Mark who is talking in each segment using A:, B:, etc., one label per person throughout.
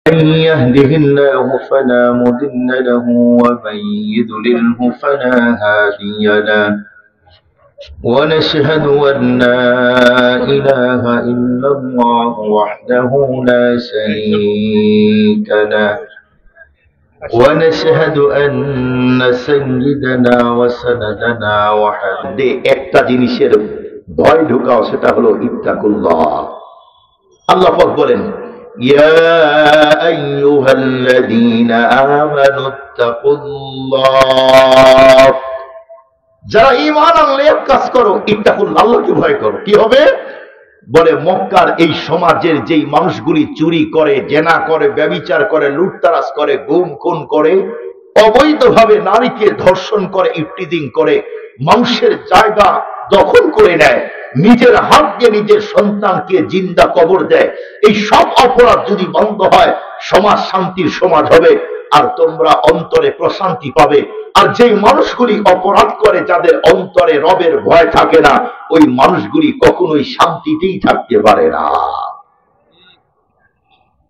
A: من يهده الله فلا مضل له ومن يضلله فلا هادي له ونشهد أن لا إله إلا الله وحده لا شريك له ونشهد أن سيدنا وسندنا وحده একটা জিনিসের ভয় ঢোকাও সেটা হলো ইত্তাকুল্লাহ। আল্লাহ পাক বলেন ইয়া আইয়ুহাল্লাযীনা আমানু ইত্তাকুল্লাহ, যারা ঈমান আনলে এক কাজ করো, ইত্তাকুল্লাহ, আল্লাহকে ভয় করো। কি হবে? বলে মক্কার এই সমাজের যেই মানুষগুলি চুরি করে, জেনা করে, ব্যভিচার করে, লুটতারাজ করে, গুম খুন করে, অবৈধভাবে নারীকে ধর্ষণ করে, ইফটিজিং করে, মানুষের জায়গা দখল করে নেয়, নিজের হাত দিয়ে নিজের সন্তানকে জিন্দা কবর দেয়, এই সব অপরাধ যদি বন্ধ হয় সমাজ শান্তির সমাজ হবে, আর তোমরা অন্তরে প্রশান্তি পাবে। আর যেই মানুষগুলি অপরাধ করে, যাদের অন্তরে রবের ভয় থাকে না, ওই মানুষগুলি কখনোই শান্তিতেই থাকতে পারে না।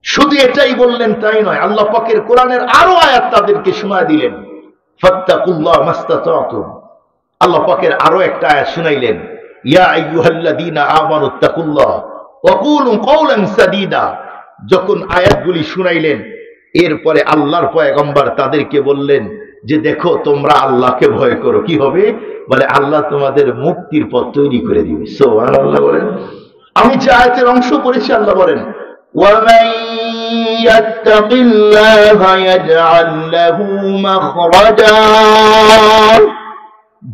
A: শুধু এটাই বললেন তাই নয়, আল্লাহ পাকের কোরআনের আরো আয়াত তাদেরকে শোনায় দিলেন, ফাত্তাকুল্লাহ মাস্তাতাতুম। আল্লাহ পাকের আরো একটা আয়াত শুনাইলেন, ইয়া আইয়ুহাল্লাযীনা আমানু ইত্তাকুল্লাহ ওয়া কুলু কাওলান সাদীদা। যখন আয়াতগুলি শুনাইলেন, এরপরে আল্লাহর পয়গম্বর তাদেরকে বললেন যে দেখো তোমরা আল্লাহকে ভয় করো। কি হবে? বলে আল্লাহ তোমাদের মুক্তির পথ তৈরি করে দিবে। সুবহানাল্লাহ বলেন। আমি যে আয়াতের অংশ পড়েছি, আল্লাহ বলেন وَمَن يَتَّقِ اللَّهَ يَجْعَل لَّهُ مَخْرَجًا।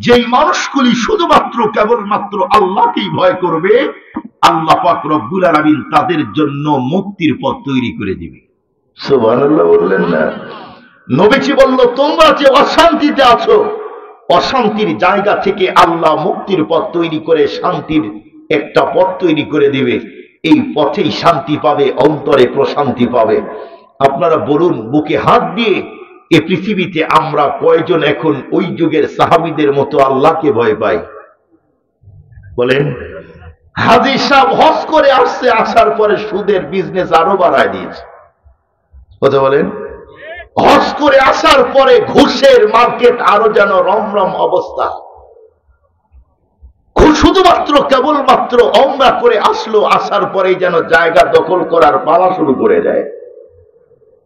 A: যেই মানুষগুলি শুধুমাত্র কেবলমাত্র আল্লাহকেই ভয় করবে, আল্লাহ পাক রব্বুল আলামিন তাদের জন্য মুক্তির পথ তৈরি করে দিবে। সুবহানাল্লাহ বললেন না? নবীজি বলল তোমরা যে অশান্তিতে আছো, অশান্তির জায়গা থেকে আল্লাহ মুক্তির পথ তৈরি করে শান্তির একটা পথ তৈরি করে দিবে। এই পথেই শান্তি পাবে, অন্তরে প্রশান্তি পাবে। আপনারা বলুন, বুকে হাত দিয়ে এই পৃথিবীতে আমরা কয়জন এখন ওই যুগের সাহাবীদের মতো আল্লাহকে ভয় পাই? বলেন। হাজী সাহেব হজ করে আসছে, আসার পরে সুদের বিজনেস আরো বাড়ায় দিয়েছে। কথা বলেন। হজ করে আসার পরে ঘুষের মার্কেট আরো যেন রমরম অবস্থা। শুধুমাত্র কেবলমাত্র ওমরা করে আসলো, আসার পরে যেন জায়গা দখল করার পালা শুরু করে দেয়।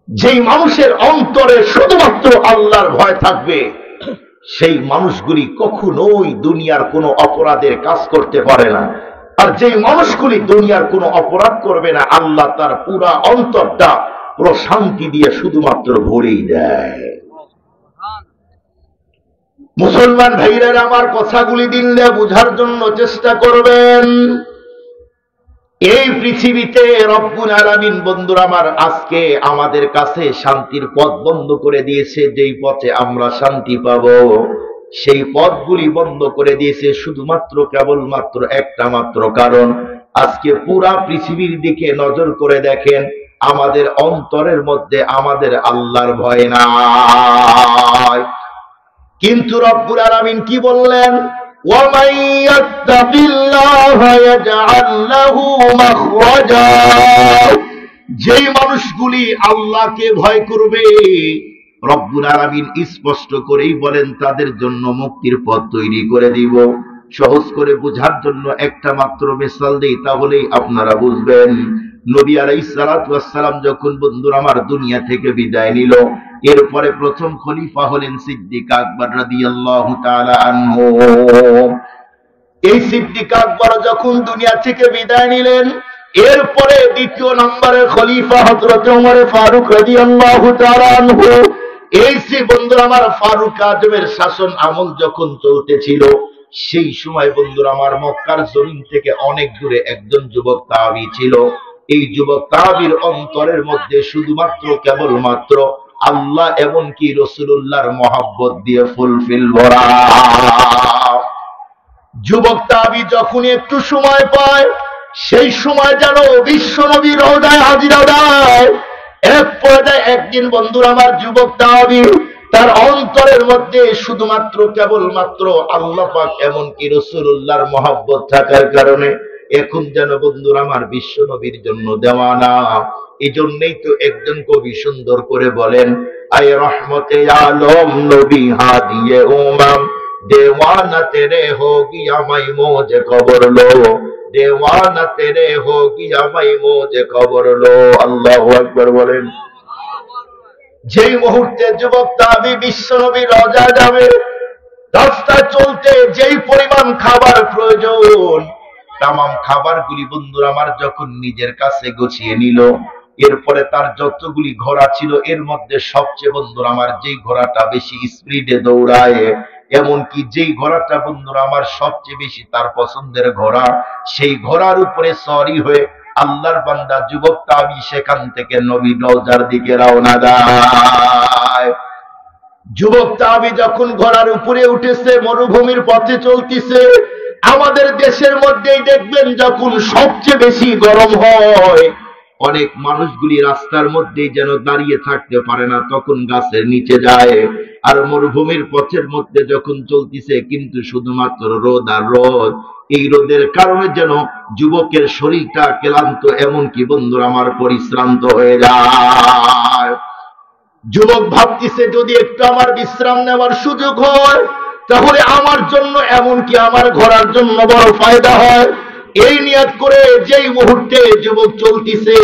A: যেই মানুষের অন্তরে শুধুমাত্র আল্লাহর ভয় থাকবে, সেই মানুষগুলি কখনোই দুনিয়ার কোনো অপরাধের কাজ করতে পারে না। আর যেই মানুষগুলি দুনিয়ার কোনো অপরাধ করবে না, আল্লাহ তার পুরা অন্তরটা প্রশান্তি দিয়ে শুধুমাত্র ভরেই দেয়। মুসলমান ভাইরা আমার কথাগুলি দিলে বুঝার জন্য চেষ্টা করবেন। এই পৃথিবীতে রব্বুল আলামিন বন্ধুরা আমার আজকে আমাদের কাছে শান্তির পথ বন্ধ করে দিয়েছে। যেই পথে আমরা শান্তি পাবো, সেই পথগুলি বন্ধ করে দিয়েছে শুধুমাত্র কেবলমাত্র একটা মাত্র কারণ। আজকে পুরা পৃথিবীর দিকে নজর করে দেখেন, আমাদের অন্তরের মধ্যে আমাদের আল্লাহর ভয় নাই। কিন্তু রব্বুল আলামিন কি বললেন? وَمَن يَتَّقِ اللَّهَ يَجْعَل لَّهُ مَخْرَجًا। যেই মানুষগুলি আল্লাহকে ভয় করবে, রব্বুল আলামিন স্পষ্ট করেই বলেন তাদের জন্য মুক্তির পথ তৈরি করে দিব। সহজ করে বোঝার জন্য একটা মাত্র মিসাল দেই, তাহলেই আপনারা বুঝবেন। নবী আলাইহিস সালাতু ওয়াস সালাম যখন বন্ধুরা আমার দুনিয়া থেকে বিদায় নিল, এরপরে প্রথম খলিফা হলেন সিদ্দিক আকবর রাদিয়াল্লাহু তাআলা আনহু। এই সিদ্দিক আকবর যখন দুনিয়া থেকে বিদায় নিলেন, এরপরে দ্বিতীয় নম্বরের খলিফা হযরত ওমর ফারুক রাদিয়াল্লাহু তাআলা আনহু। এই যে বন্ধুরা আমার ফারুক আজমের শাসন আমল যখন চলতেছিল, সেই সময় বন্ধুরা আমার মক্কার জমিন থেকে অনেক দূরে একজন যুবক তাবী ছিল। এই যুবক তাবীর অন্তরের মধ্যে শুধুমাত্র কেবলমাত্র আল্লাহ এবং কি রাসূলুল্লাহর মহব্বত দিয়ে ফুলফিল ভরা। যুবক তাবী যখন একটু সময় পায়, সেই সময় যেন বিশ্ব নবীর রওজায় হাজিরা দেয়। এক পর্যায়ে একদিন বন্ধুরা আমার যুবক তাবী তার অন্তরের মধ্যে শুধুমাত্র কেবলমাত্র আল্লাহ পাক এমন কি রাসূলুল্লাহর মহব্বত থাকার কারণে এখন যেন বন্ধুরা আমার বিশ্ব নবীর জন্য দেওয়ানা। এই জন্যই তো একজন কবি সুন্দর করে বলেন, আয় রহমতে আলম নবী হাদিয়ে উমাম, देवाना तेरे हो गया मैं मुझे खबर लो, देवाना तेरे हो गया मैं मुझे खबर लो। আল্লাহু আকবার বলেন। যেই মুহূর্তে যুবক তাবি বিশ্ব নবী রওজা যাবে, রাস্তায় চলতে যেই পরিমাণ খাবার প্রয়োজন, তামাম খাবারগুলি বন্ধুরা আমার যখন নিজের কাছে গুছিয়ে নিল, এরপরে তার যতগুলি ঘোড়া ছিল এর মধ্যে সবচেয়ে বন্ধুরা আমার যেই ঘোড়াটা বেশি স্পিডে দৌড়ায়, এমনকি যেই ঘোড়াটা বন্ধুরা আমার সবচেয়ে বেশি তার পছন্দের ঘোড়া, সেই ঘোড়ার উপরে সওয়ারি হয়ে আল্লাহর বান্দা যুবক তাবি সেখান থেকে নবী রওজার দিকে রওনা দেয়। যুবক তাবি যখন ঘোড়ার উপরে উঠেছে, মরুভূমির পথে চলতেছে। আমাদের দেশের মধ্যেই দেখবেন যখন সবচেয়ে বেশি গরম হয়, অনেক মানুষগুলি রাস্তার মধ্যেই যেন দাঁড়িয়ে থাকতে পারে না, তখন গাছের নিচে যায়। আর মরুভূমির পথের মধ্যে যখন চলতেছে কিন্তু শুধুমাত্র রোদ আর রোদ, এই রোদের কারণে যেন যুবকের শরীরটা ক্লান্ত, এমনকি বন্ধুরা আমার পরিশ্রান্ত হয়ে যায়। যুবক ভাবতেছে যদি একটু আমার বিশ্রাম নেওয়ার সুযোগ হয় তাহলে আমার জন্য, এমনকি আমার ঘোড়ার জন্য বড় ফায়দা হয়। এই নিয়ত করে যেই মুহূর্তে যুবক চলতেছে,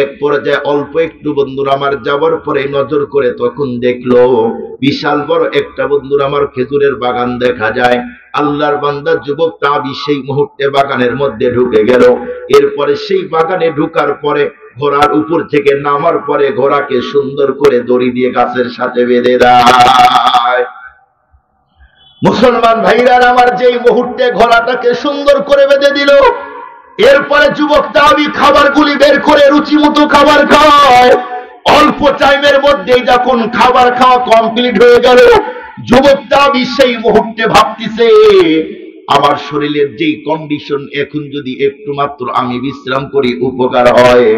A: এক পর্যায়ে অল্প একটু বন্ধুরা আমার যাবার পরে নজর করে তখন দেখলো বিশাল বড় একটা বন্ধুরা আমার খেজুরের বাগান দেখা যায়। আল্লাহর বান্দা যুবক তাবি সেই মুহূর্তে বাগানের মধ্যে ঢুকে গেল। এরপরে সেই বাগানে ঢুকার পরে ঘোড়ার উপর থেকে নামার পরে ঘোড়াকে সুন্দর করে দড়ি দিয়ে গাছের সাথে বেঁধে দেয়। মুসলমান ভাইরা আমার, যেই মুহূর্তে ঘোড়াটাকে সুন্দর করে বেঁধে দিল, এরপরে যুবক তাবি খাবারগুলি বের করে রুচি মতো খাবার খায়। অল্প টাইমের মধ্যেই যখন খাবার খাওয়া কমপ্লিট হয়ে গেল, যুবক তাবি সেই মুহূর্তে ভাবতেছে আমার শরীরের যেই কন্ডিশন, এখন যদি একটু মাত্র আমি বিশ্রাম করি উপকার হয়।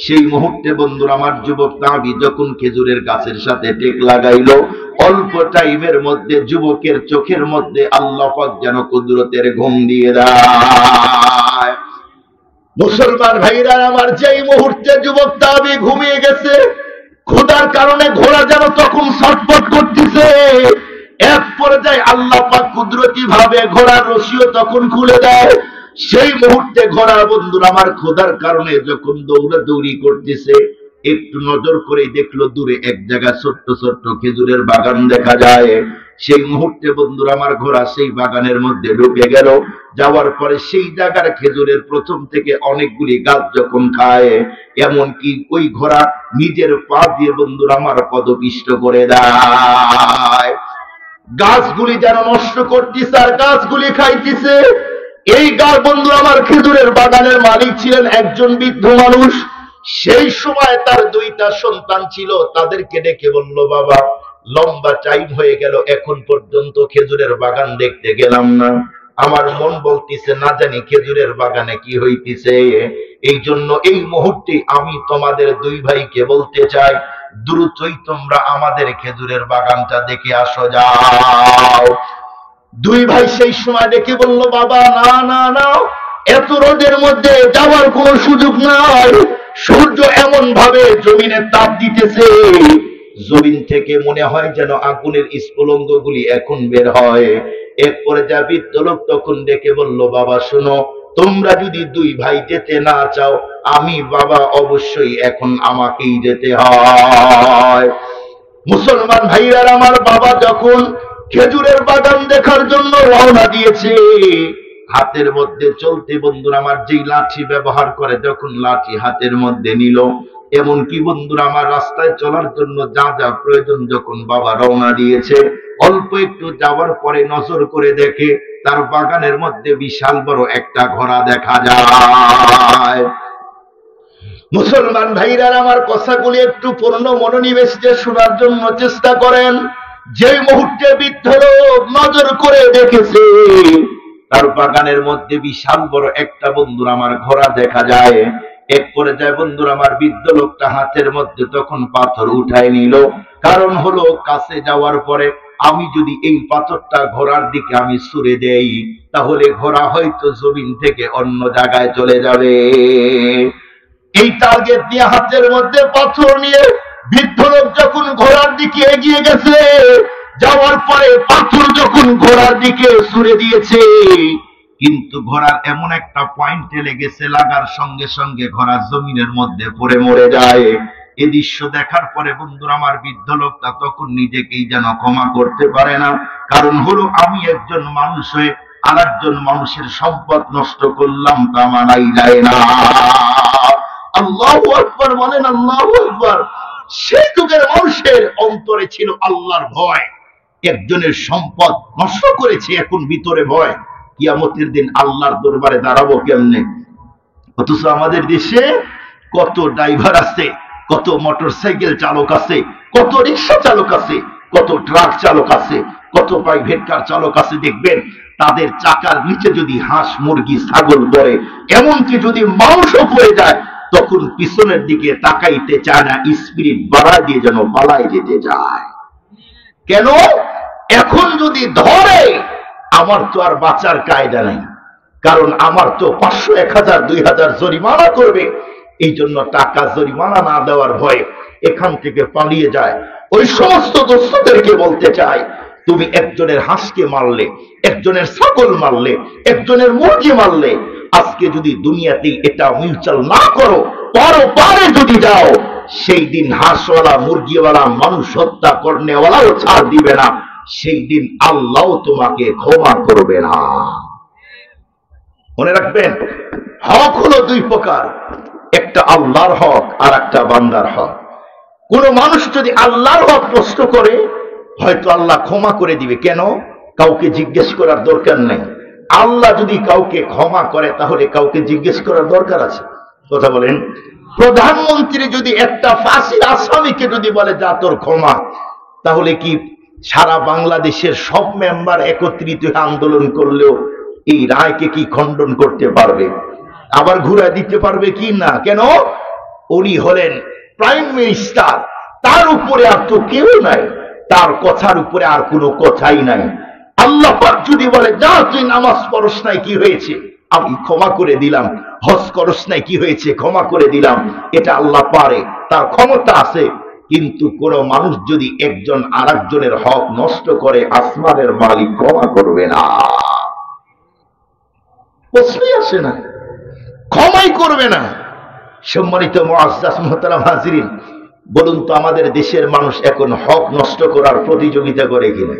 A: সেই মুহূর্তে বন্ধুরা আমার যুবক তাবি যখন খেজুরের গাছের সাথে টেক লাগাইল, অল্প টাইমের মধ্যে যুবকের চোখের মধ্যে আল্লাহ পাক যেন কুদরতের ঘুম দিয়ে দেয়। মুসলমান ভাইরা আমার, যেই মুহূর্তে যুবক তাবি ঘুমিয়ে গেছে, ক্ষুধার কারণে ঘোড়া যেন তখন ছটফট করতেছে। এক পর্যায়ে আল্লাহ পাক কুদরতি ভাবে ঘোড়ার রশিও তখন খুলে দেয়। সেই মুহূর্তে ঘোড়া বন্ধুরা আমার ক্ষুধার কারণে যখন দৌড়াদৌড়ি করতেছে, একটু নজর করে দেখলো দূরে এক জায়গায় ছোট্ট ছোট্ট খেজুরের বাগান দেখা যায়। সেই মুহূর্তে বন্ধুরা আমার ঘোড়া সেই বাগানের মধ্যে ঢুকে গেল। যাওয়ার পরে সেই জায়গার খেজুরের প্রথম থেকে অনেকগুলি গাছ যখন খায়, এমনকি ওই ঘোড়া নিজের পা দিয়ে বন্ধুরা আমার পদপিষ্ট করে দেয়। গাছগুলি যেন নষ্ট করতেছে আর গাছগুলি খাইতেছে। এই গাছ বন্ধু আমার খেজুরের বাগানের মালিক ছিলেন একজন বৃদ্ধ মানুষ। সেই সময় তার দুইটা সন্তান ছিল, তাদেরকে ডেকে বলল, বাবা লম্বা টাইম হয়ে গেল, এখন পর্যন্ত খেজুরের বাগান দেখতে গেলাম না। আমার মন বলতেছে না জানি খেজুরের বাগানে কি হইতেছে। এই জন্য এই মুহূর্তে আমি তোমাদের দুই ভাইকে বলতে চাই, দ্রুতই তোমরা আমাদের খেজুরের বাগানটা দেখে আসো যাও। দুই ভাই সেই সময় ডেকে বলল, বাবা না না না, এত রোদের মধ্যে যাওয়ার কোন সুযোগ নাই। সূর্য এমন ভাবে জমিনে তাপ দিতেছে, জমিন থেকে মনে হয় যেন আগুনের স্ফুলিঙ্গ গুলি এখন বের হয়। এরপরে যা বৃদ্ধ লোক তখন ডেকে বলল, বাবা শোনো, তোমরা যদি দুই ভাই যেতে না চাও, আমি বাবা অবশ্যই এখন আমাকেই যেতে হয়। মুসলমান ভাইরা আমার, বাবা যখন খেজুরের বাগান দেখার জন্য রওনা দিয়েছে, হাতের মধ্যে চলতে বন্ধুরা আমার যেই লাঠি ব্যবহার করে, যখন লাঠি হাতের মধ্যে নিল, এমনকি বন্ধুরা আমার রাস্তায় চলার জন্য যা যা প্রয়োজন যখন বাবা রওনা দিয়েছে, অল্প একটু যাওয়ার পরে নজর করে দেখে তার বাগানের মধ্যে বিশাল বড় একটা ঘোড়া দেখা যায়। মুসলমান ভাইরা আমার, কথাগুলি একটু পূর্ণ মনোনিবেশ দিয়ে শোনার জন্য চেষ্টা করেন। যে মুহূর্তে বৃদ্ধ লোক নজর করে দেখেছে তার বাগানের মধ্যে বিশাল বড় একটা বন্ধুরা আমার ঘোড়া দেখা যায়, এক পর্যায়ে বন্ধুরা আমার বৃদ্ধ লোকটা হাতের মধ্যে তখন পাথর উঠায় নিল। কারণ হলো কাছে যাওয়ার পরে আমি যদি এই পাথরটা ঘোড়ার দিকে আমি ছুড়ে দেই, তাহলে ঘোড়া হয়তো জমিন থেকে অন্য জায়গায় চলে যাবে। এই টার্গেট নিয়ে হাতের মধ্যে পাথর নিয়ে বৃদ্ধ লোক যখন ঘোড়ার দিকে এগিয়ে গেছে, যাওয়ার পরে পাথর যখন ঘোড়ার দিকে ছুড়ে দিয়েছে, কিন্তু ঘোড়ার এমন একটা পয়েন্টে লেগেছে, লাগার সঙ্গে সঙ্গে ঘোড়া জমিনের মধ্যে পড়ে মরে যায়। এ দৃশ্য দেখার পরে বন্ধুরা আমার, বৃদ্ধ লোকটা তখন নিজেকেই যেন ক্ষমা করতে পারে না। কারণ হলো, আমি একজন মানুষ হয়ে আর একজন মানুষের সম্পদ নষ্ট করলাম, তা মানাই যায় না। আল্লাহু আকবার বলেন, আল্লাহু আকবার। সেই যুগের মানুষের অন্তরে ছিল আল্লাহর ভয়। একজনের সম্পদ নষ্ট করেছে, এখন ভিতরে ভয়, কিয়ামতের দিন আল্লাহর দরবারে দাঁড়াবো কেমনে। অথচ আমাদের দেশে কত ড্রাইভার আছে, কত মোটরসাইকেল চালক আছে, কত রিক্সা চালক আছে, কত ট্রাক চালক আছে, কত প্রাইভেট কার চালক আছে, দেখবেন তাদের চাকার নিচে যদি হাঁস, মুরগি, ছাগল পড়ে, এমনকি যদি মাংসও পড়ে যায়, তখন পিছনের দিকে তাকাইতে চায় না, স্পিরিট বাড়া দিয়ে যেন পালাই যেতে চায়। কেন? এখন যদি ধরে, আমার তো আর বাঁচার কায়দা নেই, কারণ আমার তো 500, 1000, 2000 জরিমানা করবে। এই জন্য টাকা জরিমানা না দেওয়ার ভয়ে এখান থেকে পালিয়ে যায়। ওই সমস্ত দোস্তদেরকে বলতে চাই, তুমি একজনের হাঁসকে মারলে, একজনের ছাগল মারলে, একজনের মুরগি মারলে, আজকে যদি দুনিয়াতে এটা মিউচুয়াল না করো, পরপারে যদি যাও, সেই দিন হাঁসওয়ালা, মুরগিওয়ালা, মানুষ হত্যা করনেওয়ালাও ছাড় দিবে না। সেই দিন আল্লাহ তোমাকে ক্ষমা করবে না। মনে রাখবেন, হক হলো দুই প্রকার, একটা আল্লাহর হক আর একটা বান্দার হক। কোন মানুষ যদি আল্লাহর হক নষ্ট করে, হয়তো আল্লাহ ক্ষমা করে দিবে। কেন? কাউকে জিজ্ঞেস করার দরকার নেই। আল্লাহ যদি কাউকে ক্ষমা করে, তাহলে কাউকে জিজ্ঞেস করার দরকার আছে? কথা বলেন। প্রধানমন্ত্রী যদি একটা ফাঁসির আসামিকে যদি বলে যা তোর ক্ষমা, তাহলে কি সারা বাংলাদেশের সব মেম্বার একত্রিত আন্দোলন করলেও এই রায়কে কি খণ্ডন করতে পারবে? আবার ঘুরে দিতে পারবে কি না? কেন? উনি হলেন প্রাইম মিনিস্টার, তার উপরে আর তো কেউ নাই, তার কথার উপরে আর কোনো কথাই নাই। আল্লাহ পাক যদি বলে যা তুই নামাজ পড়স নাই, কি হয়েছে? আমি ক্ষমা করে দিলাম। হজ করস নাই, কি হয়েছে? ক্ষমা করে দিলাম। এটা আল্লাহ পারে, তার ক্ষমতা আছে। কিন্তু কোন মানুষ যদি একজন আর একজনের হক নষ্ট করে, আসমানের মালিক ক্ষমা করবে না। প্রশ্নই আসে না, ক্ষমাই করবে না। সম্মানিত মুআজ্জাজ মুহতারাম হাজিরিন, বলুন তো আমাদের দেশের মানুষ এখন হক নষ্ট করার প্রতিযোগিতা করে কিনা?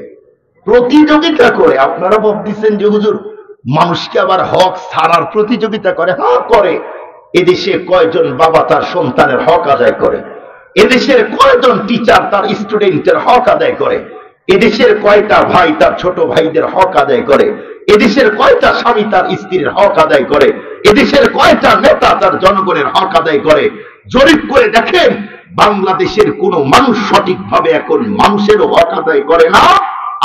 A: প্রতিযোগিতা করে। আপনারা ভাবতেছেন যে হুজুর মানুষকে আবার হক ছাড়ার প্রতিযোগিতা করে? হ্যাঁ করে। এদেশে কয়জন বাবা তার সন্তানের হক আদায় করে? এদেশের কয়জন টিচার তার স্টুডেন্টের হক আদায় করে? এদেশের কয়টা ভাই তার ছোট ভাইদের হক আদায় করে? এদেশের কয়টা স্বামী তার স্ত্রীর হক আদায় করে? এদেশের কয়টা নেতা তার জনগণের হক আদায় করে? জরিপ করে দেখেন, বাংলাদেশের কোন মানুষ সঠিকভাবে এখন মানুষেরও হক আদায় করে না,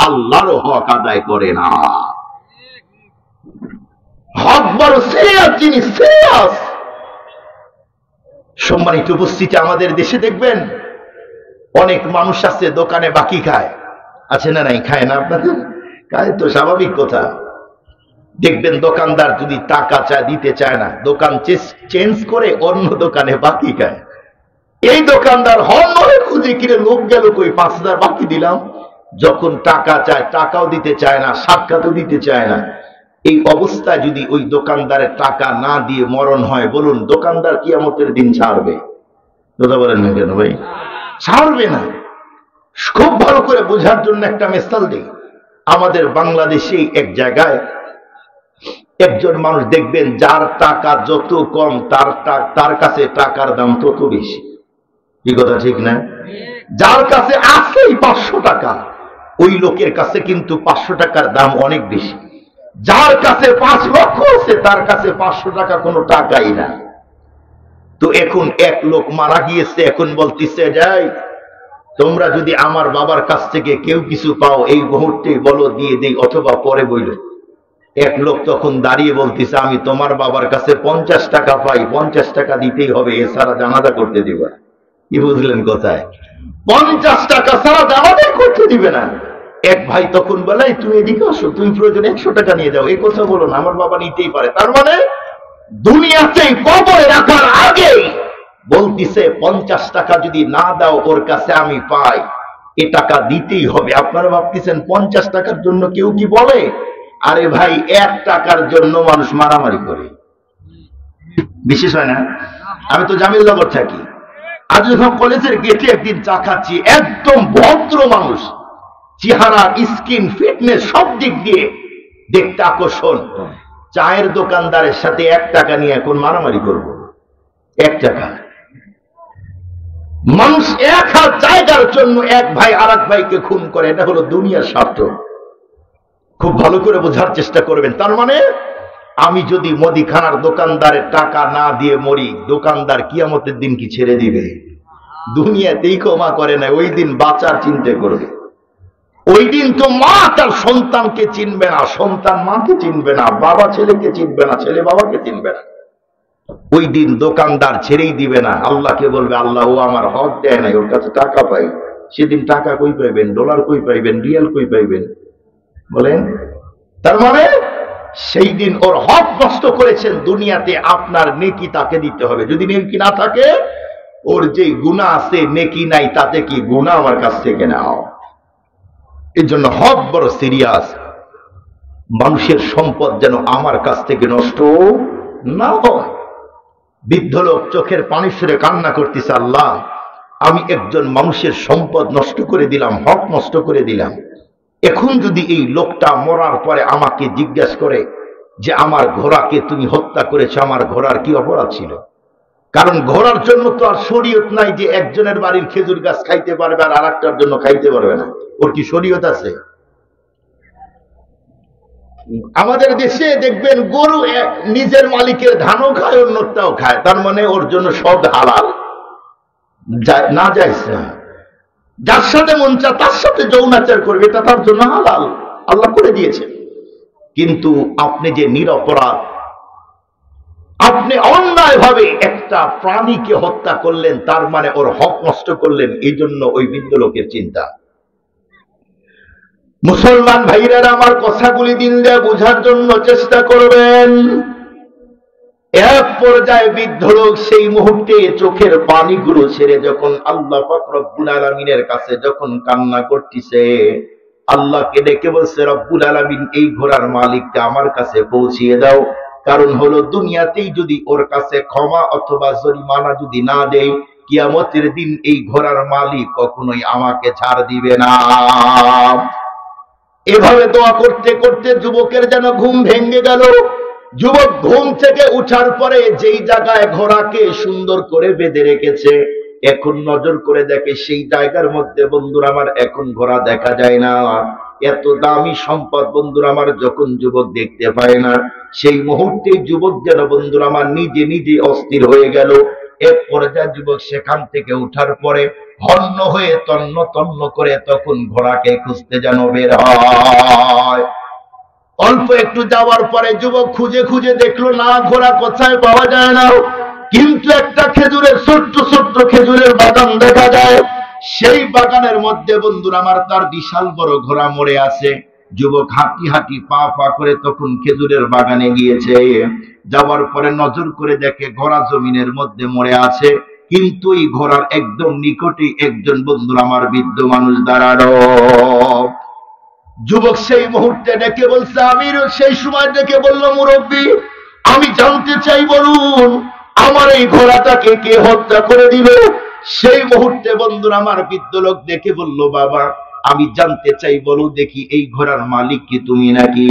A: আল্লাহরও হক আদায় করে না। হক বড় সিরিয়াস জিনিস, সিরিয়াস। সম্মানিত উপস্থিতি, আমাদের দেশে দেখবেন অনেক মানুষ আছে দোকানে বাকি খায়। আছে না নাই? খায় না? আপনাদের খায় তো, স্বাভাবিক কথা। দেখবেন দোকানদার যদি টাকা চায়, দিতে চায় না, দোকান চেঞ্জ করে অন্য দোকানে বাকি খায়। এই দোকানদার হন্যে খুঁজে কিনে লোক গেল কই, 5000 বাকি দিলাম। যখন টাকা চায়, টাকাও দিতে চায় না, সাক্ষাৎও দিতে চায় না। এই অবস্থায় যদি ওই দোকানদারের টাকা না দিয়ে মরণ হয়, বলুন দোকানদার কিয়ামতের দিন ছাড়বে? কথা বলেন না কেন ভাই? ছাড়বে না। খুব ভালো করে বোঝার জন্য একটা মিসাল দিই। আমাদের বাংলাদেশে এক জায়গায় একজন মানুষ দেখবেন, যার টাকা যত কম তার কাছে টাকার দাম তত বেশি। কি কথা ঠিক না? যার কাছে আছেই 500 টাকা, ওই লোকের কাছে কিন্তু 500 টাকার দাম অনেক বেশি। যার কাছে 5 লক্ষ আছে, তার কাছে 500 টাকা কোনো টাকাই না। তো এখন এক লোক মারা গিয়েছে, এখন বলতেছে যাই তোমরা যদি আমার বাবার কাছ থেকে কেউ কিছু পাও, এই মুহূর্তে বলো, দিয়ে দেই, অথবা পরে বইল। এক লোক তখন দাঁড়িয়ে বলতেছে, আমি তোমার বাবার কাছে 50 টাকা পাই, 50 টাকা দিতেই হবে, এছাড়া জানাজা করতে দিবা। কি বুঝলেন কোথায়? 50 টাকা ছাড়া জানাজা করতে দিবে না। এক ভাই তখন বলে, তুমি এদিকে আসো, তুমি প্রয়োজনে 100 টাকা নিয়ে যাও। এই কথা বলো না, আমার বাবা নিতেই পারে। তার মানে দুনিয়াতেই কবরে রাখার আগেই বলতিছে 50 টাকা যদি না দাও ওর কাছে আমি পাই, এ টাকা দিতেই হবে। আপনারা ভাবতেছেন 50 টাকার জন্য কেউ কি বলে? আরে ভাই, 1 টাকার জন্য মানুষ মারামারি করে, বিশেষ হয় না? আমি তো জামিলনগর থাকি, আজ যখন কলেজের গেটে একদিন চা খাচ্ছি, একদম ভদ্র মানুষ, চেহারা, স্কিন, ফিটনেস সব দিক দিয়ে দেখতে আকর্ষণ। চায়ের দোকানদারের সাথে 1 টাকা নিয়ে এখন মারামারি করব। 1 টাকা। মানুষ 1 হাত জায়গার জন্য এক ভাই আর এক ভাইকে খুন করে। এটা হলো দুনিয়ার স্বার্থ। খুব ভালো করে বোঝার চেষ্টা করবেন। তার মানে আমি যদি মুদিখানার দোকানদারের টাকা না দিয়ে মরি, দোকানদার কিয়ামতের দিন কি ছেড়ে দিবে? দুনিয়াতেই ক্ষমা করে না, ওই দিন বাঁচার চিন্তা করবে। ওই দিন তো মা তার সন্তানকে চিনবে না, সন্তান মাকে চিনবে না, বাবা ছেলেকে চিনবে না, ছেলে বাবাকে চিনবে না। ওই দিন দোকানদার ছেড়েই দিবে না, আল্লাহকে বলবে, আল্লাহ ও আমার হক দেয় নাই, ওর কাছে টাকা পাই। সেদিন টাকা কই পাইবেন? ডলার কই পাইবেন? রিয়াল কই পাইবেন? বলেন। তার মানে সেই দিন ওর হক নষ্ট করেছেন দুনিয়াতে, আপনার নেকি তাকে দিতে হবে। যদি নেকি না থাকে, ওর যে গুনাহ আছে, নেকি নাই, তাতে কি গুনাহ আমার কাছ থেকে নাও। এর জন্য হক বড় সিরিয়াস। মানুষের সম্পদ যেন আমার কাছ থেকে নষ্ট না হয়। বৃদ্ধ লোক চোখের পানি ছেড়ে কান্না করতেছে, আল্লাহ, আমি একজন মানুষের সম্পদ নষ্ট করে দিলাম, হক নষ্ট করে দিলাম। এখন যদি এই লোকটা মরার পরে আমাকে জিজ্ঞাসা করে যে আমার ঘোড়াকে তুমি হত্যা করেছো, আমার ঘোড়ার কি অপরাধ ছিল? কারণ ঘোড়ার জন্য তো আর শরীয়ত নাই যে একজনের বাড়ির খেজুর গাছ খাইতে পারবে আর আরেকটার জন্য খাইতে পারবে না। ওর কি শরীয়ত আছে? আমাদের দেশে দেখবেন গরু নিজের মালিকের ধানও খায়, অন্যটাও খায়। তার মানে ওর জন্য সব হালাল, না যাইছে না। যার সাথে মন চায় তার সাথে যৌনাচার করবে, এটা তার জন্য হালাল, আল্লাহ করে দিয়েছে। কিন্তু আপনি যে নিরপরাধ, আপনি অন্যায়ভাবে একটা প্রাণীকে হত্যা করলেন, তার মানে ওর হক নষ্ট করলেন। এই জন্য ওই বৃদ্ধ লোকের চিন্তা। মুসলমান ভাইরা, আমার কথাগুলি দিন দিয়ে বোঝার জন্য চেষ্টা করবেন। এক পর্যায়ে বৃদ্ধ লোক সেই মুহূর্তে চোখের পানিগুলো ছেড়ে যখন আল্লাহ পাক রব্বুল আলামিনের কাছে যখন কান্না করতেছে, আল্লাহকে ডেকে বলছে, রব্বুল আলামিন, এই ঘোড়ার মালিককে আমার কাছে পৌঁছিয়ে দাও। কারণ হলো দুনিয়াতেই যদি ওর কাছে ক্ষমা অথবা জরিমানা যদি না দেই, কিয়ামতের দিন এই ঘোড়ার মালিক কখনোই আমাকে ছাড় দিবে না। এভাবে দোয়া করতে করতে যুবকের যেন ঘুম ভেঙে গেল। যুবক ঘুম থেকে উঠার পরে যেই জায়গায় ঘোড়াকে সুন্দর করে বেঁধে রেখেছে, এখন নজর করে দেখে সেই জায়গার মধ্যে, বন্ধুরা আমার, এখন ঘোড়া দেখা যায় না। এত দামি সম্পদ বন্ধুরা আমার যখন যুবক দেখতে পায় না, সেই মুহূর্তে যুবক যেন বন্ধুরা আমার নিজে নিজে অস্থির হয়ে গেল। এক পর্যায়ে যুবক সেখান থেকে উঠার পরে হন্য হয়ে তন্ন তন্ন করে তখন ঘোড়াকে খুঁজতে যেন বের হয়। অল্প একটু যাওয়ার পরে যুবক খুঁজে খুঁজে দেখলো, না, ঘোড়া কোথায় পাওয়া যায় না। কিন্তু একটা খেজুরের ছোট্ট ছোট্ট খেজুরের বাগান দেখা যায়। সেই বাগানের মধ্যে বন্ধুরা আমার তার বিশাল বড় ঘোড়া মরে আছে। যুবক হাঁটি হাঁটি পা পা করে তখন খেজুরের বাগানে গিয়েছে। যাওয়ার পরে নজর করে দেখে ঘোড়া জমিনের মধ্যে মরে আছে, কিন্তু এই ঘোড়ার একদম নিকটে একজন বন্ধুরা আমার বৃদ্ধ মানুষ দাঁড়ানো। যুবক সেই মুহূর্তে ডেকে বলছে, আমির সেই সময় ডেকে বলল, মুরব্বী, আমি জানতে চাই, বলুন আমার এই ঘোড়াটাকে কে হত্যা করে দিল? সেই মুহূর্তে বন্ধুরা আমার বৃদ্ধ লোক ডেকে বলল, বাবা, আমি জানতে চাই, বলো দেখি এই ঘোড়ার মালিক কি তুমি নাকি?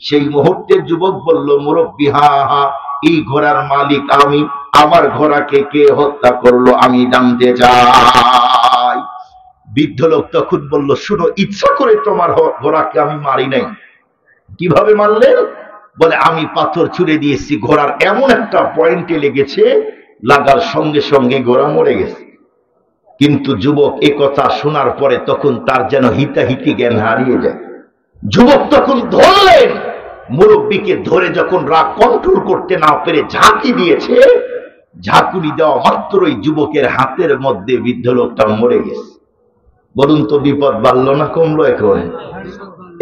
A: সেই মুহূর্তে যুবক বলল, মুরব্বী, হা হা, এই ঘোড়ার মালিক আমি। আমার ঘোড়াকে কে হত্যা করলো আমি জানতে চাই। বৃদ্ধ লোক তখন বলল, শুনো, ইচ্ছা করে তোমার ঘোড়াকে আমি মারি নাই। কিভাবে মারলেন? বলে, আমি পাথর ছুঁড়ে দিয়েছি, ঘোড়ার এমন একটা পয়েন্টে লেগেছে, লাগার সঙ্গে সঙ্গে ঘোড়া মরে গেছে। কিন্তু যুবক এ কথা শোনার পরে তখন তার যেন হিতাহিতি জ্ঞান হারিয়ে যায়। যুবক তখন ধরলেন, মুরব্বীকে ধরে যখন রাগ কন্ট্রোল করতে না পেরে ঝাঁকি দিয়েছে, ঝাঁকুনি দেওয়া মাত্রই যুবকের হাতের মধ্যে বৃদ্ধ লোকটা মরে গেছে। বলুন তো বিপদ বাড়লো না কমলো? এখন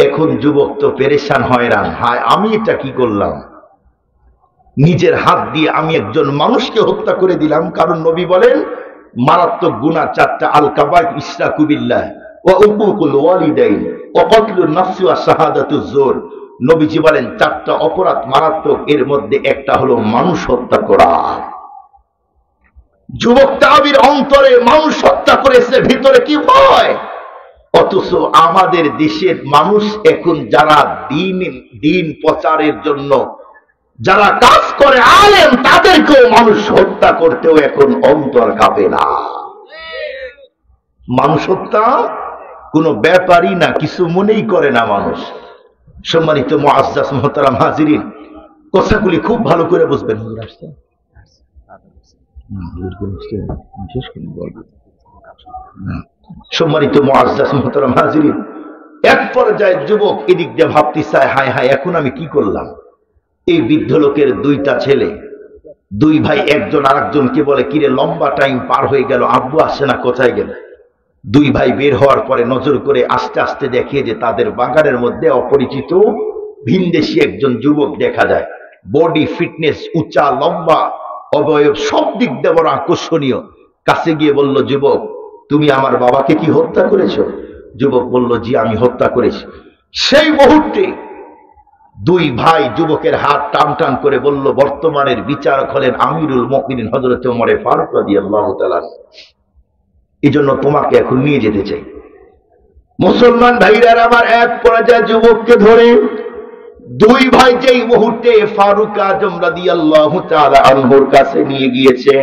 A: এখন যুবক তো পেরেশান হয়রান, হায় আমি এটা কি করলাম, নিজের হাত দিয়ে আমি একজন মানুষকে হত্যা করে দিলাম। কারণ নবী বলেন মারাত্মক গুনাহ চারটা, আল কাবাইর ইশরাকু বিল্লাহ ওয়া উকুকুল ওয়ালিদাইন ওয়া কতলুন নাফসি ওয়া শাহাদাতুজ জুর। নবীজি বলেন চারটা অপরাধ মারাত্মক, এর মধ্যে একটা হলো মানুষ হত্যা করা। যুবক তাবির অন্তরে মানুষ হত্যা করেছে, ভিতরে কি ভয়? অথচ আমাদের দেশের মানুষ এখন যারা দিন প্রচারের জন্য যারা কাজ করে আলেম, তাদেরকেও মানুষ হত্যা করতেও এখন অন্তর কাঁপে না। মানুষ হত্যা কোনো ব্যাপারই না, কিছু মনেই করে না মানুষ। সম্মানিত মুআজ্জাজ মুহতারাম হাজিরিন, কথাগুলি খুব ভালো করে বুঝবেন। সম্মানিত মুআজ্জাজ মুহতারাম হাজিরিন, এক পর্যায়ে যুবক এদিক দিয়ে ভাবতে চায়, হায় হায় এখন আমি কি করলাম। এই বৃদ্ধ লোকের দুইটা ছেলে, দুই ভাই, একজন আরেকজনকে বলে কিরে লম্বা টাইম পার হয়ে গেল, আব্বু আসে না, কোথায় গেল? দুই ভাই বের হওয়ার পরে নজর করে আস্তে আস্তে দেখে যে তাদের বাগানের মধ্যে অপরিচিত ভিনদেশি একজন যুবক দেখা যায়। বডি ফিটনেস, উঁচা লম্বা, অবয়ব সব দিক দিয়ে বড় আকর্ষণীয়। কাছে গিয়ে বলল, যুবক তুমি আমার বাবাকে কি হত্যা করেছো? যুবক বলল, জি আমি হত্যা করেছি। সেই মুহূর্তে দুই ভাই যুবকের হাত টান টান করে বলল, বর্তমানের বিচারক হলেন আমিরুল মুমিনিন হযরত ওমর ফারুক রাদিয়াল্লাহু তাআলা, এই জন্য তোমাকে এখন নিয়ে যেতে চাই। মুসলমান ভাইরা আমার, এক পর্যায়ে যুবককে ধরে দুই ভাই যেই মুহূর্তে ফারুক আজম রাদিয়াল্লাহু তাআলা আনহুর কাছে নিয়ে গিয়েছে,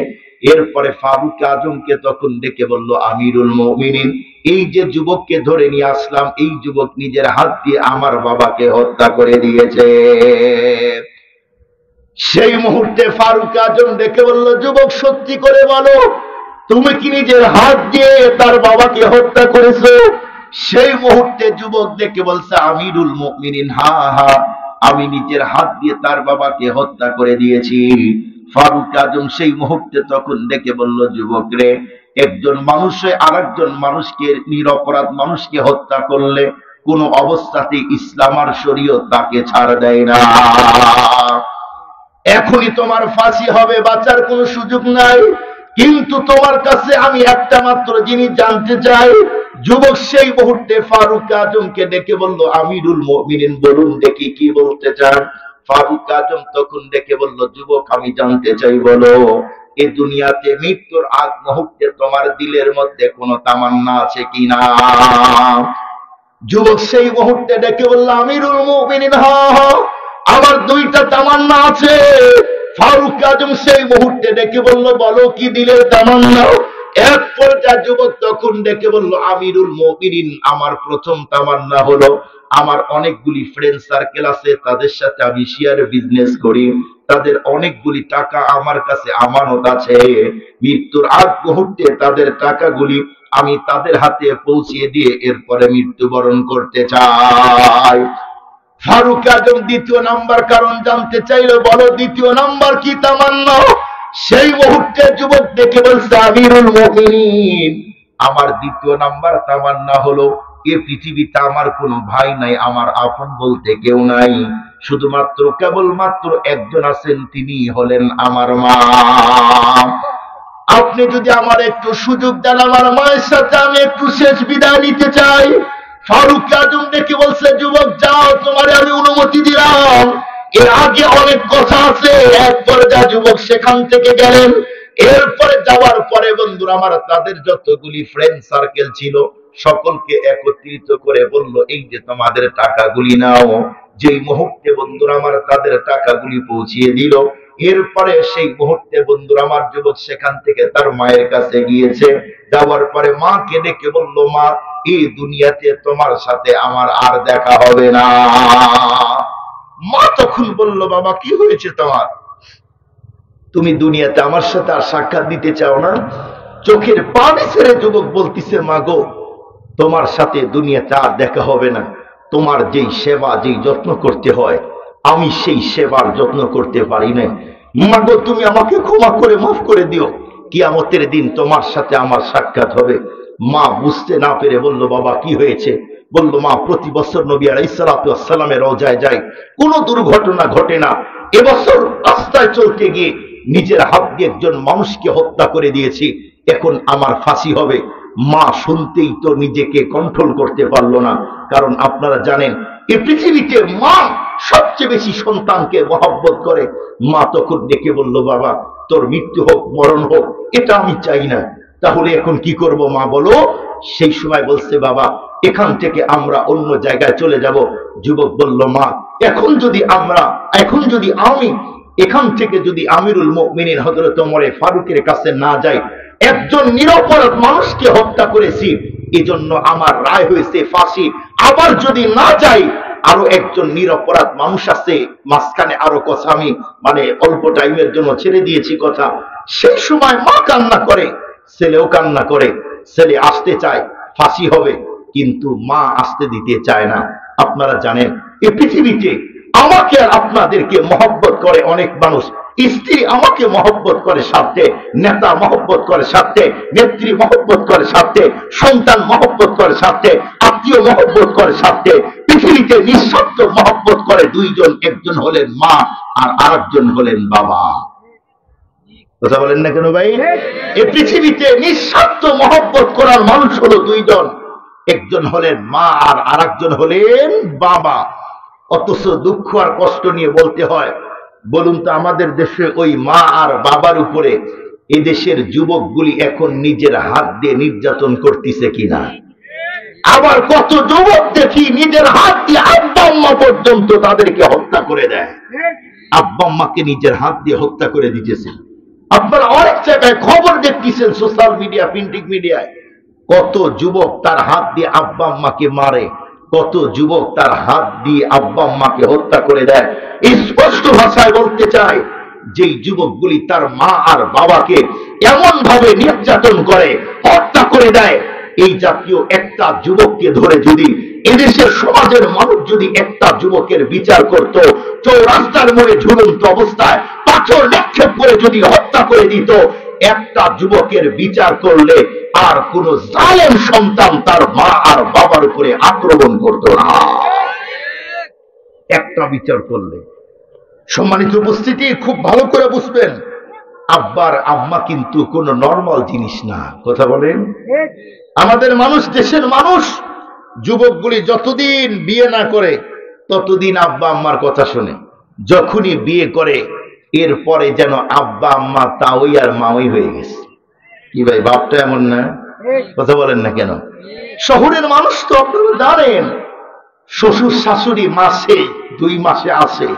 A: এরপরে ফারুক আজমকে তখন ডেকে বলল, আমিরুল মুমিনিন, এই যে যুবককে ধরে নিয়ে আসলাম, এই যুবক নিজের হাত দিয়ে আমার বাবাকে হত্যা করে দিয়েছে। সেই মুহূর্তে ফারুক আজম ডেকে বলল, যুবক সত্যি করে বলো, তুমি কি নিজের হাত দিয়ে তার বাবাকে হত্যা করেছো? সেই মুহূর্তে যুবক ডেকে বলছে, আমিরুল মুমিনিন, হা হা, আমি নিজের হাত দিয়ে তার বাবাকে হত্যা করে দিয়েছি। ফারুক আজম সেই মুহূর্তে তখন ডেকে বলল, যুবক রে, একজন মানুষে আরেকজন মানুষকে, নিরপরাধ মানুষকে হত্যা করলে কোন অবস্থাতে ইসলাম আর শরীয়ত তাকে ছাড় দেয় না। এখনই তোমার ফাঁসি হবে, বাঁচার কোনো সুযোগ নাই। কিন্তু তোমার কাছে আমি একটা মাত্র জিনিস জানতে চাই। যুবক সেই মুহূর্তে ফারুক আজমকে ডেকে বলল, আমিরুল মুমিনিন বলুন দেখি কি বলতে চান। ফারুক আজম তখন ডেকে বলল, যুবক আমি জানতে চাই, বলো এই দুনিয়াতে মৃত্যুর আগ মুহূর্তে তোমার দিলের মধ্যে কোনো তামান্না আছে কিনা? যুবক সেই মুহূর্তে ডেকে বলল, আমিরুল মুমিনিন, হ্যাঁ আমার দুইটা তামান্না আছে। ফারুক আজম সেই মুহূর্তে ডেকে বলল, বলো কি দিলের তামান্না? এক পর্যায়ে যুবক তখন ডেকে বলল, আমিরুল মুমিনিন, আমার প্রথম তামান্না হলো আমার অনেকগুলি ফ্রেন্ড সার্কেল আছে, তাদের সাথে আমি শেয়ার বিজনেস করি, তাদের অনেকগুলি টাকা আমার কাছে আমানত আছে। মৃত্যুর আগ মুহূর্তে তাদের টাকাগুলি আমি তাদের হাতে পৌঁছিয়ে দিয়ে এরপরে মৃত্যুবরণ করতে চাই। ফারুক আজম দ্বিতীয় নাম্বার কারণ জানতে চাইল, বলো দ্বিতীয় নাম্বার কি তামান্না? সেই মুহূর্তে যুবক দেখে বলছে, আমিরুল মুমিনিন, আমার দ্বিতীয় নাম্বার তামান্না হলো এ পৃথিবীতে আমার কোনো ভাই নাই, আমার আপন বলতে কেউ নাই, শুধুমাত্র কেবলমাত্র একজন আছেন, তিনি হলেন আমার মা। আপনি যদি আমার একটু সুযোগ দেন, আমার মায়ের সাথে আমি একটু শেষ বিদায় নিতে চাই। ফারুক আজম ডেকে বলছে, যুবক যাও, তোমারে আমি অনুমতি দিলাম, এর আগে অনেক কথা আছে। এক পর্যায়ে যুবক সেখান থেকে গেলেন। এরপরে যাওয়ার পরে বন্ধুরা আমার, তাদের যতগুলি ফ্রেন্ড সার্কেল ছিল সকলকে একত্রিত করে বলল, এই যে তোমাদের টাকাগুলি নাও। যেই মুহূর্তে বন্ধুরা আমার তাদের টাকাগুলি পৌঁছিয়ে দিল, এরপরে সেই মুহূর্তে বন্ধুরা আমার যুবক সেখান থেকে তার মায়ের কাছে গিয়েছে। যাওয়ার পরে মাকে ডেকে বলল, মা এই দুনিয়াতে তোমার সাথে আমার আর দেখা হবে না। মা তখন বলল, বাবা কি হয়েছে তোমার? তুমি দুনিয়াতে আমার সাথে আর সাক্ষাৎ দিতে চাও না? চোখের পানি ছেড়ে যুবক বলতিছে, মা গো, তোমার সাথে দুনিয়াতে আর দেখা হবে না। তোমার যেই সেবা, যেই যত্ন করতে হয়, আমি সেই সেবার যত্ন করতে পারি না। মা গো, তুমি আমাকে ক্ষমা করে মাফ করে দিও। কিয়ামতের দিন তোমার সাথে আমার সাক্ষাৎ হবে, মা বুঝতে না পেরে বলল, বাবা কি হয়েছে? বলল, মা প্রতি বছর নবী আলাইহিস সালাতু ওয়াস সালামের রওজায় যাই, কোনো দুর্ঘটনা ঘটে না। এবছর রাস্তায় চলতে গিয়ে নিজের হাত দিয়ে একজন মানুষকে হত্যা করে দিয়েছি, এখন আমার ফাঁসি হবে। মা শুনতেই তো নিজেকে কন্ট্রোল করতে পারলো না, কারণ আপনারা জানেন এই পৃথিবীতে মা সবচেয়ে বেশি সন্তানকে মহব্বত করে। মা তখন ডেকে বলল, বাবা তোর মৃত্যু হোক মরণ হোক এটা আমি চাই না, তাহলে এখন কি করব মা বলো? সেই সময় বলছে, বাবা এখান থেকে আমরা অন্য জায়গায় চলে যাব। যুবক বলল, মা এখন যদি আমি এখান থেকে যদি আমিরুল মুমিনিন হযরত ওমর ফারুকের কাছে না যাই, একজন নিরপরাধ মানুষকে হত্যা করেছি, এজন্য আমার রায় হয়েছে ফাঁসি। আবার যদি না যাই, আরো একজন নিরপরাধ মানুষ আছে, মাঝখানে আরো কথা আমি অল্প টাইমের জন্য ছেড়ে দিয়েছি কথা। সেই সময় মা কান্না করে, ছেলেও কান্না করে, ছেলে আসতে চায় ফাঁসি হবে, কিন্তু মা আসতে দিতে চায় না। আপনারা জানেন এই পৃথিবীতে আমাকে আর আপনাদেরকে মহব্বত করে অনেক মানুষ। স্ত্রী আমাকে মহব্বত করে স্বার্থে, নেতা মহব্বত করে স্বার্থে, নেত্রী মহব্বত করে স্বার্থে, সন্তান মহব্বত করে স্বার্থে, আত্মীয় মহব্বত করে স্বার্থে। পৃথিবীতে নিঃস্বার্থ মহব্বত করে দুইজন, একজন হলেন মা আর আরেকজন হলেন বাবা। কথা বলেন না কেন ভাই? এই পৃথিবীতে নিঃস্বার্থ মহব্বত করার মানুষ হলো দুইজন, একজন হলেন মা আর আরেকজন হলেন বাবা। অথচ দুঃখ আর কষ্ট নিয়ে বলতে হয়, বলুন তো আমাদের দেশে ওই মা আর বাবার উপরে এই দেশের যুবকগুলি এখন নিজের হাত দিয়ে নির্যাতন করতেছে কিনা? আবার কত যুবক দেখি নিজের হাত দিয়ে আব্বা আম্মা পর্যন্ত তাদেরকে হত্যা করে দেয়। আব্বা আম্মাকে নিজের হাত দিয়ে হত্যা করে দিতেছে। আপনারা অনেক জায়গায় খবর দেখতেছেন, সোশ্যাল মিডিয়া, প্রিন্টিং মিডিয়ায়, কত যুবক তার হাত দিয়ে আব্বা আম্মাকে মারে, কত যুবক তার হাত দিয়ে আব্বা আম্মাকে হত্যা করে দেয়। স্পষ্ট ভাষায় বলতে চাই, যেই যুবকগুলি তার মা আর বাবাকে এমন ভাবে নির্যাতন করে, হত্যা করে দেয়, এই জাতীয় একটা যুবককে ধরে যদি এদেশের সমাজের মানুষ যদি একটা যুবকের বিচার করত, চৌরাস্তার মোড়ে ঝুলন্ত অবস্থায় পাথর নিক্ষেপ করে যদি হত্যা করে দিত, একটা যুবকের বিচার করলে আর কোন জালেম সন্তান তার মা আর বাবার উপরে আক্রমণ করত না। একটা বিচার করলে। সম্মানিত উপস্থিতি, খুব ভালো করে বুঝবেন, আব্বার আম্মা কিন্তু কোন নরমাল জিনিস না। কথা বলেন? আমাদের মানুষ, দেশের মানুষ, যুবকগুলি যতদিন বিয়ে না করে ততদিন আব্বা আম্মার কথা শোনে। যখনই বিয়ে করে এরপরে যেন আব্বা আম্মা তাওই আর মাওই হয়ে গেছে। কি ভাই, বাপটা এমন না? কথা বলেন না কেন? শহরের মানুষ তো আপনারা জানেন, শ্বশুর শাশুড়ি মাসে 2 মাসে আসে,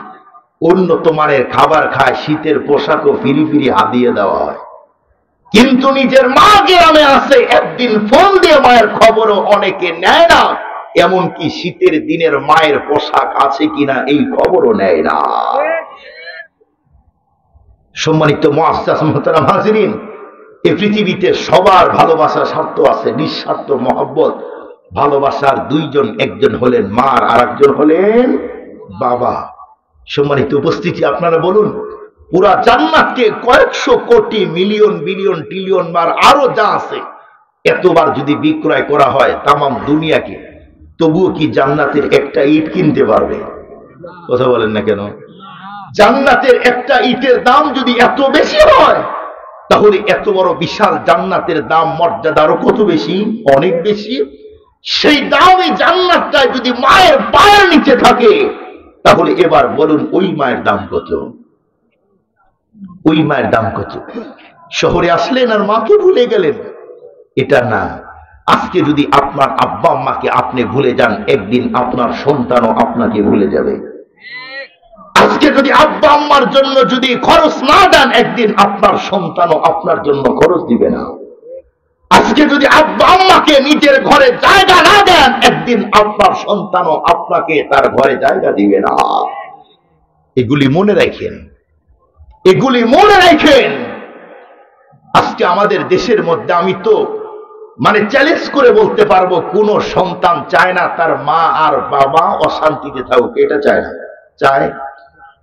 A: উন্নত মানের খাবার খায়, শীতের পোশাকও ফিরি ফিরি হাদিয়ে দেওয়া হয়। কিন্তু নিজের মা গ্রামে আসে, একদিন ফোন দিয়ে মায়ের খবরও অনেকে নেয় না, এমনকি শীতের দিনের মায়ের পোশাক আছে কিনা এই খবরও নেয় না। সম্মানিত মুআজ্জাজ মুহতারাম হাজিরিন, এই পৃথিবীতে সবার ভালোবাসার স্বার্থ আছে, নিঃস্বার্থ মহব্বত। ভালোবাসার দুইজন, একজন হলেন মা আর আরেকজন হলেন বাবা। সম্মানিত উপস্থিতি, আপনারা বলুন, পুরা জান্নাতকে কয়েকশো কোটি মিলিয়ন বিলিয়ন ট্রিলিয়ন বার আরো যা আছে এতবার যদি বিক্রয় করা হয় তামাম দুনিয়াকে, তবুও কি জান্নাতের একটা ইট কিনতে পারবে? কথা বলেন না কেন? জান্নাতের একটা ইটের দাম যদি এত বেশি হয়, তাহলে এত বড় বিশাল জান্নাতের দাম মর্যাদা আরো কত বেশি? অনেক বেশি। সেই দামই জান্নাতটায় যদি মায়ের পায়ের নিচে থাকে, তাহলে এবার বলুন ওই মায়ের দাম কত? ওই মায়ের দাম কত? শহরে আসলেন আর মাকে ভুলে গেলেন, এটা না। আজকে যদি আপনার আব্বা আম্মাকে আপনি ভুলে যান, একদিন আপনার সন্তানও আপনাকে ভুলে যাবে। আজকে যদি আব্বা আম্মার জন্য যদি খরচ না দেন, একদিন আপনার সন্তানও আপনার জন্য খরচ দিবে না। আজকে যদি আব্বা আম্মাকে নিজের ঘরে জায়গা না দেন, একদিন আপনার সন্তানও আপনাকে তার ঘরে জায়গা দিবে না। এগুলি মনে রাখেন, এগুলি মনে রাখেন। আজকে আমাদের দেশের মধ্যে আমি তো চ্যালেঞ্জ করে বলতে পারবো, কোন সন্তান চায় না তার মা আর বাবা অশান্তিতে থাকুক, এটা চায় না। চায়?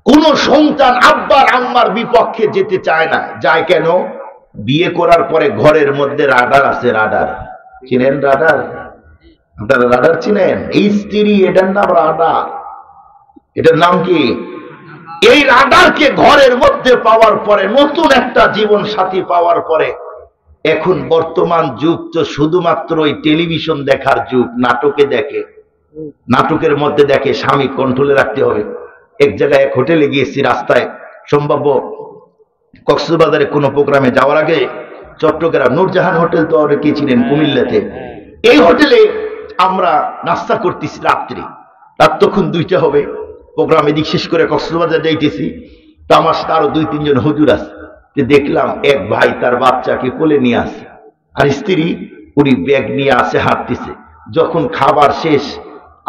A: কোন সন্তান আব্বার আম্মার বিপক্ষে যেতে চায় না। যায় কেন? বিয়ে করার পরে ঘরের মধ্যে রাডার আছে, রাডার। চিনেন রাডার? আপনারা রাডার চিনেন? এই স্ত্রী, এটার নাম রাডার। এটার নাম কি? এই রাডারকে ঘরের মধ্যে পাওয়ার পরে, নতুন একটা জীবন সাথী পাওয়ার পরে, এখন বর্তমান যুগ তো শুধুমাত্র ওই টেলিভিশন দেখার যুগ। নাটকে দেখে, নাটকের মধ্যে দেখে, স্বামী কন্ট্রোলে রাখতে হবে। এক জায়গায় এক হোটেলে গিয়েছি, রাস্তায় সম্ভাব্য কক্সবাজারে কোনো প্রোগ্রামে যাওয়ার আগে চট্টগ্রাম নূরজাহান হোটেল তো অনেকে ছিলেন কুমিল্লাতে, এই হোটেলে আমরা নাস্তা করতেছি রাত তখন 2টা হবে, প্রোগ্রাম এদিক শেষ করে কক্সবাজার যাইতেছি। তো আমার সাথে আরো 2-3 জন হুজুর আছে। দেখলাম এক ভাই তার বাচ্চাকে কোলে নিয়ে আসে, আর স্ত্রী উনি ব্যাগ নিয়ে আসে, হাঁটতেছে। যখন খাবার শেষ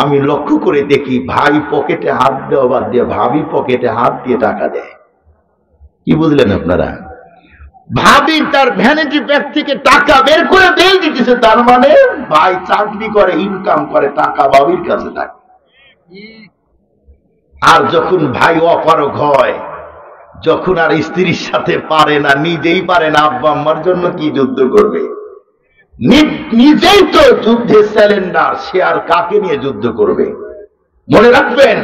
A: আমি লক্ষ্য করে দেখি ভাই পকেটে হাত দেওয়া বাদ দিয়ে ভাবি পকেটে হাত দিয়ে টাকা দেয়। কি বুঝলেন আপনারা? ভাবি তার ভ্যানিটি ব্যাগ থেকে টাকা বের করে দিয়ে দিতেছে, তার মানে ভাই চাকরি করে, ইনকাম করে, টাকা ভাবির কাছে থাকে। আর যখন ভাই অপারগ হয়, যখন আর স্ত্রীর সাথে পারে না, নিজেই পারে না, আব্বা আম্মার জন্য কি যুদ্ধ করবে? নিজেই তো যুদ্ধে স্যালেন্ডার, সে আর কাকে নিয়ে যুদ্ধ করবে? মনে রাখবেন,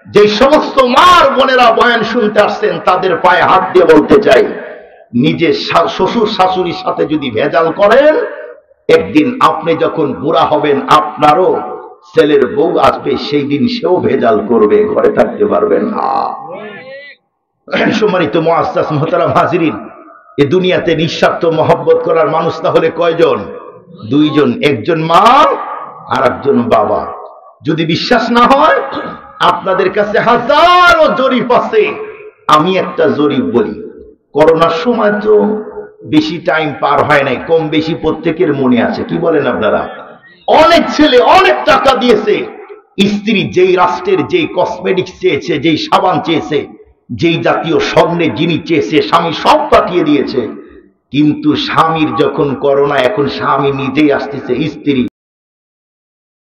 A: যে সমস্ত মার বোনেরা বয়ান শুনতে আসছেন, তাদের পায়ে হাত দিয়ে বলতে চাই, নিজের শ্বশুর শাশুড়ির সাথে যদি ভেজাল করেন, একদিন আপনি যখন বুড়া হবেন, আপনারও ছেলের বউ আসবে, সেই দিন সেও ভেজাল করবে, ঘরে থাকতে পারবেন না। সম্মানিত মুআজ্জাজ মুহতারাম হাজিরিন, এ দুনিয়াতে নিঃস্বার্থ মহব্বত করার মানুষ তাহলে কয়জন? 2 জন, একজন মা আর একজন বাবা। যদি বিশ্বাস না হয়, আপনাদের কাছে হাজারো জরিপ আছে, আমি একটা জরিপ বলি। করোনার সময় তো বেশি টাইম পার হয় নাই, কম বেশি প্রত্যেকের মনে আছে। কি বলেন আপনারা? অনেক ছেলে অনেক টাকা দিয়েছে, স্ত্রী যেই রাষ্ট্রের যেই কসমেটিক্স চেয়েছে, যেই সাবান চেয়েছে, যেই জাতীয় স্বর্ণের জিনিস চেয়েছে, স্বামী সব পাঠিয়ে দিয়েছে। কিন্তু স্বামীর যখন করোনা, এখন স্বামী নিজেই আসতেছে, স্ত্রী